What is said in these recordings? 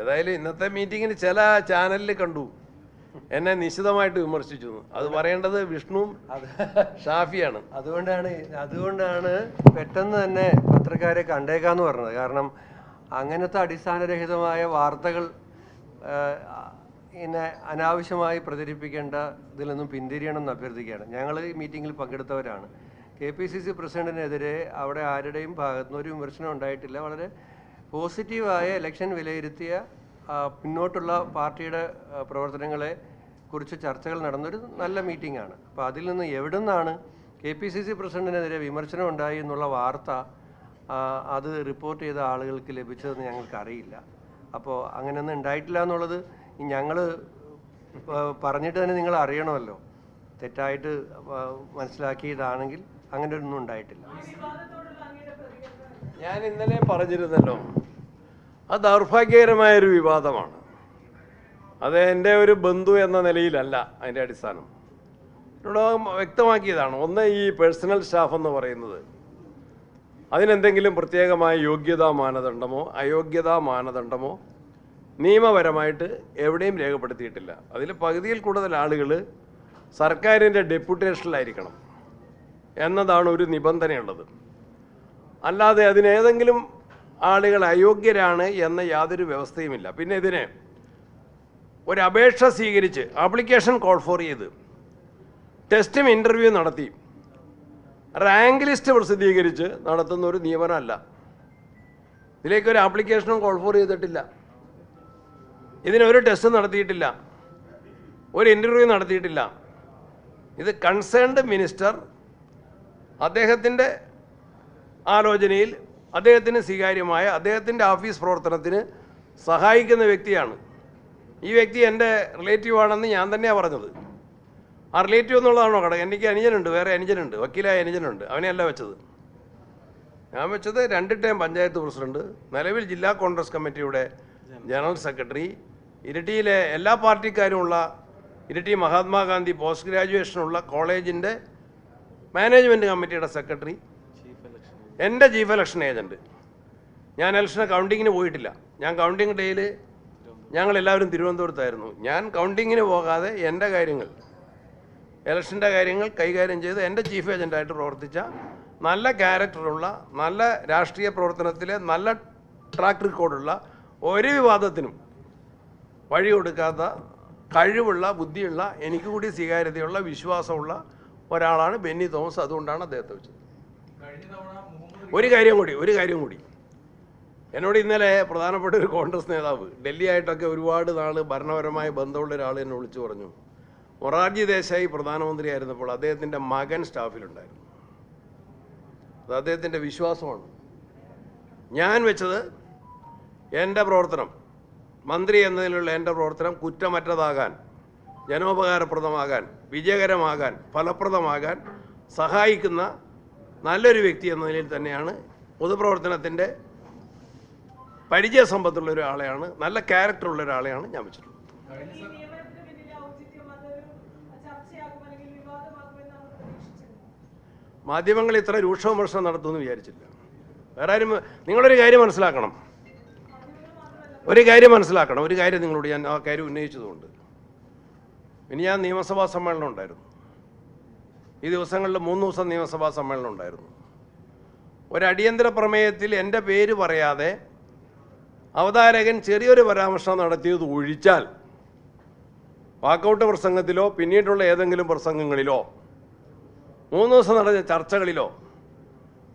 ഏതായാലും ഇന്നത്തെ മീറ്റിങ്ങിന് ചില ചാനലിൽ കണ്ടു എന്നെ നിശിതമായിട്ട് വിമർശിച്ചു. അത് പറയേണ്ടത് വിഷ്ണുവും ഷാഫിയാണ്. അതുകൊണ്ടാണ് പെട്ടെന്ന് തന്നെ പത്രക്കാരെ കണ്ടേക്കാന്ന് പറഞ്ഞത്. കാരണം അങ്ങനത്തെ അടിസ്ഥാനരഹിതമായ വാർത്തകൾ ഇങ്ങനെ അനാവശ്യമായി പ്രചരിപ്പിക്കേണ്ട ഇതിൽ നിന്നും പിന്തിരിയണമെന്ന് അഭ്യർത്ഥിക്കുകയാണ്. ഞങ്ങൾ ഈ മീറ്റിങ്ങിൽ പങ്കെടുത്തവരാണ്. KPCC പ്രസിഡന്റിനെതിരെ അവിടെ ആരുടെയും ഭാഗത്തുനിന്ന് ഒരു വിമർശനം ഉണ്ടായിട്ടില്ല. വളരെ പോസിറ്റീവായ ഇലക്ഷൻ വിലയിരുത്തിയ മുന്നോട്ടുള്ള പാർട്ടിയുടെ പ്രവർത്തനങ്ങളെ കുറിച്ച് ചർച്ചകൾ നടന്നൊരു നല്ല മീറ്റിംഗാണ്. അപ്പോൾ അതിൽ നിന്ന് എവിടെ നിന്നാണ് KPCC പ്രസിഡന്റിനെതിരെ വിമർശനം ഉണ്ടായി എന്നുള്ള വാർത്ത അത് റിപ്പോർട്ട് ചെയ്ത ആളുകൾക്ക് ലഭിച്ചതെന്ന് ഞങ്ങൾക്കറിയില്ല. അപ്പോൾ അങ്ങനെയൊന്നും ഉണ്ടായിട്ടില്ല എന്നുള്ളത് ഞങ്ങൾ പറഞ്ഞിട്ട് തന്നെ നിങ്ങൾ അറിയണമല്ലോ. തെറ്റായിട്ട് മനസ്സിലാക്കിയതാണെങ്കിൽ അങ്ങനെ ഒന്നും ഉണ്ടായിട്ടില്ല. ഞാൻ ഇന്നലെ പറഞ്ഞിരുന്നല്ലോ, അത് ദൗർഭാഗ്യകരമായൊരു വിവാദമാണ്. അത് എൻ്റെ ഒരു ബന്ധു എന്ന നിലയിലല്ല അതിൻ്റെ അടിസ്ഥാനം. ഇവിടെ വ്യക്തമാക്കിയതാണ്. ഒന്ന്, ഈ പേഴ്സണൽ സ്റ്റാഫ് എന്ന് പറയുന്നത് അതിനെന്തെങ്കിലും പ്രത്യേകമായ യോഗ്യതാ മാനദണ്ഡമോ അയോഗ്യതാ മാനദണ്ഡമോ നിയമപരമായിട്ട് എവിടെയും രേഖപ്പെടുത്തിയിട്ടില്ല. അതിൽ പകുതിയിൽ കൂടുതൽ ആളുകൾ സർക്കാരിൻ്റെ ഡെപ്യൂട്ടേഷനിലായിരിക്കണം എന്നതാണ് ഒരു നിബന്ധനയുള്ളത്. അല്ലാതെ അതിനേതെങ്കിലും ആളുകൾ അയോഗ്യരാണ് എന്ന യാതൊരു വ്യവസ്ഥയുമില്ല. പിന്നെ ഇതിന് ഒരു അപേക്ഷ സ്വീകരിച്ച് ആപ്ലിക്കേഷൻ കോൾ ഫോർ ചെയ്ത് ടെസ്റ്റും ഇൻ്റർവ്യൂ നടത്തി റാങ്ക് ലിസ്റ്റ് പ്രസിദ്ധീകരിച്ച് നടത്തുന്ന ഒരു നിയമനമല്ല. ഇതിലേക്കൊരു ആപ്ലിക്കേഷനും കോൾ ഫോർ ചെയ്തിട്ടില്ല. ഇതിനൊരു ടെസ്റ്റ് നടത്തിയിട്ടില്ല, ഒരു ഇൻ്റർവ്യൂ നടത്തിയിട്ടില്ല. ഇത് കൺസേൺഡ് മിനിസ്റ്റർ അദ്ദേഹത്തിൻ്റെ ആലോചനയിൽ അദ്ദേഹത്തിന് സ്വീകാര്യമായ അദ്ദേഹത്തിൻ്റെ ഓഫീസ് പ്രവർത്തനത്തിന് സഹായിക്കുന്ന വ്യക്തിയാണ്. ഈ വ്യക്തി എൻ്റെ റിലേറ്റീവ് ആണെന്ന് ഞാൻ തന്നെയാണ് പറഞ്ഞത്. ആ റിലേറ്റീവ് എന്നുള്ളതാണോ കട? എനിക്ക് അനുജനുണ്ട്, വേറെ അനുജനുണ്ട്, വക്കീലായ അനുജനുണ്ട്. അവനെയല്ല വെച്ചത്. ഞാൻ വെച്ചത് 2 ടൈം പഞ്ചായത്ത് പ്രസിഡന്റ്, നിലവിൽ ജില്ലാ കോൺഗ്രസ് കമ്മിറ്റിയുടെ ജനറൽ സെക്രട്ടറി, ഇരിട്ടിയിലെ എല്ലാ പാർട്ടിക്കാരുമുള്ള ഇരിട്ടി മഹാത്മാഗാന്ധി പോസ്റ്റ് ഗ്രാജുവേഷനുള്ള കോളേജിൻ്റെ മാനേജ്മെൻറ്റ് കമ്മിറ്റിയുടെ സെക്രട്ടറി, എൻ്റെ ചീഫ് ഇലക്ഷൻ ഏജൻറ്റ്. ഞാൻ ഇലക്ഷൻ കൗണ്ടിങ്ങിന് പോയിട്ടില്ല. ഞാൻ കൗണ്ടിങ് ഡേയിൽ ഞങ്ങളെല്ലാവരും തിരുവനന്തപുരത്തായിരുന്നു. ഞാൻ കൗണ്ടിങ്ങിന് പോകാതെ എൻ്റെ കാര്യങ്ങൾ, ഇലക്ഷൻ്റെ കാര്യങ്ങൾ കൈകാര്യം ചെയ്ത് എൻ്റെ ചീഫ് ഏജൻറ്റായിട്ട് പ്രവർത്തിച്ച നല്ല ക്യാരക്ടറുള്ള, നല്ല രാഷ്ട്രീയ പ്രവർത്തനത്തിലെ നല്ല ട്രാക്ക് റെക്കോർഡുള്ള, ഒരു വിവാദത്തിനും വഴി കൊടുക്കാത്ത കഴിവുള്ള, ബുദ്ധിയുള്ള, എനിക്ക് കൂടി സ്വീകാര്യതയുള്ള, വിശ്വാസമുള്ള ഒരാളാണ് ബെന്നി തോമസ്. അതുകൊണ്ടാണ് അദ്ദേഹത്തെ വെച്ചത്. ഒരു കാര്യം കൂടി എന്നോട് ഇന്നലെ പ്രധാനപ്പെട്ട ഒരു കോൺഗ്രസ് നേതാവ്, ഡൽഹി ആയിട്ടൊക്കെ ഒരുപാട് നാൾ ഭരണപരമായ ബന്ധമുള്ള ഒരാൾ എന്നെ വിളിച്ചു പറഞ്ഞു, മൊറാർജി ദേശായി പ്രധാനമന്ത്രി ആയിരുന്നപ്പോൾ അദ്ദേഹത്തിൻ്റെ മകൻ സ്റ്റാഫിലുണ്ടായിരുന്നു. അത് അദ്ദേഹത്തിൻ്റെ വിശ്വാസമാണ്. ഞാൻ വെച്ചത് എൻ്റെ പ്രവർത്തനം, മന്ത്രി എന്നതിലുള്ള എൻ്റെ പ്രവർത്തനം കുറ്റമറ്റതാകാൻ, ജനോപകാരപ്രദമാകാൻ, വിജയകരമാകാൻ, ഫലപ്രദമാകാൻ സഹായിക്കുന്ന നല്ലൊരു വ്യക്തി എന്ന നിലയിൽ തന്നെയാണ്. പൊതുപ്രവർത്തനത്തിൻ്റെ പരിചയസമ്പത്തുള്ള ഒരാളെയാണ്, നല്ല ക്യാരക്ടറുള്ള ഒരാളെയാണ് ഞാൻ വെച്ചിട്ടുള്ളത്. മാധ്യമങ്ങൾ ഇത്ര രൂക്ഷ വിമർശനം നടത്തുമെന്ന് വിചാരിച്ചില്ല. വേറെ ആരും. നിങ്ങളൊരു കാര്യം മനസ്സിലാക്കണം, ഒരു കാര്യം നിങ്ങളോട് ഞാൻ ആ കാര്യം ഉന്നയിച്ചതുകൊണ്ട്. ഇനി ഞാൻ നിയമസഭാ സമ്മേളനം ഉണ്ടായിരുന്നു. ഈ ദിവസങ്ങളിൽ 3 ദിവസം നിയമസഭാ സമ്മേളനം ഉണ്ടായിരുന്നു. ഒരു അടിയന്തര പ്രമേയത്തിൽ എൻ്റെ പേര് പറയാതെ അവതാരകൻ ചെറിയൊരു പരാമർശം നടത്തിയത് ഒഴിച്ചാൽ വാക്കൗട്ട് പ്രസംഗത്തിലോ പിന്നീടുള്ള ഏതെങ്കിലും പ്രസംഗങ്ങളിലോ 3 ദിവസം നടന്ന ചർച്ചകളിലോ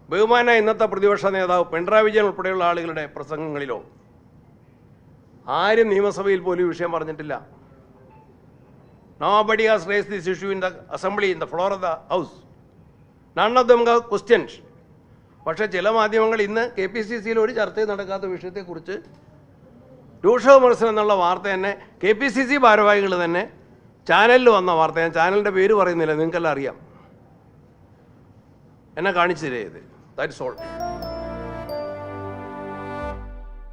ബഹുമാന ഇന്നത്തെ പ്രതിപക്ഷ നേതാവ് പിണറായി വിജയൻ ഉൾപ്പെടെയുള്ള ആളുകളുടെ പ്രസംഗങ്ങളിലോ ആരും നിയമസഭയിൽ പോലും ഈ വിഷയം പറഞ്ഞിട്ടില്ല. Nobody has raised this issue in the assembly, in the floor of the house. None of them have questions. പക്ഷേ ചില മാധ്യമങ്ങൾ ഇന്ന് KPCCയിൽ ഒരു ചർച്ചയും നടക്കാത്ത വിഷയത്തെക്കുറിച്ച് രൂക്ഷ വിമർശനം എന്നുള്ള വാർത്ത തന്നെ KPCC ഭാരവാഹികൾ തന്നെ ചാനലിൽ വന്ന വാർത്ത, ഞാൻ ചാനലിൻ്റെ പേര് പറയുന്നില്ല, നിങ്ങൾക്കെല്ലാം അറിയാം, എന്നെ കാണിച്ചു തരേ. That's all.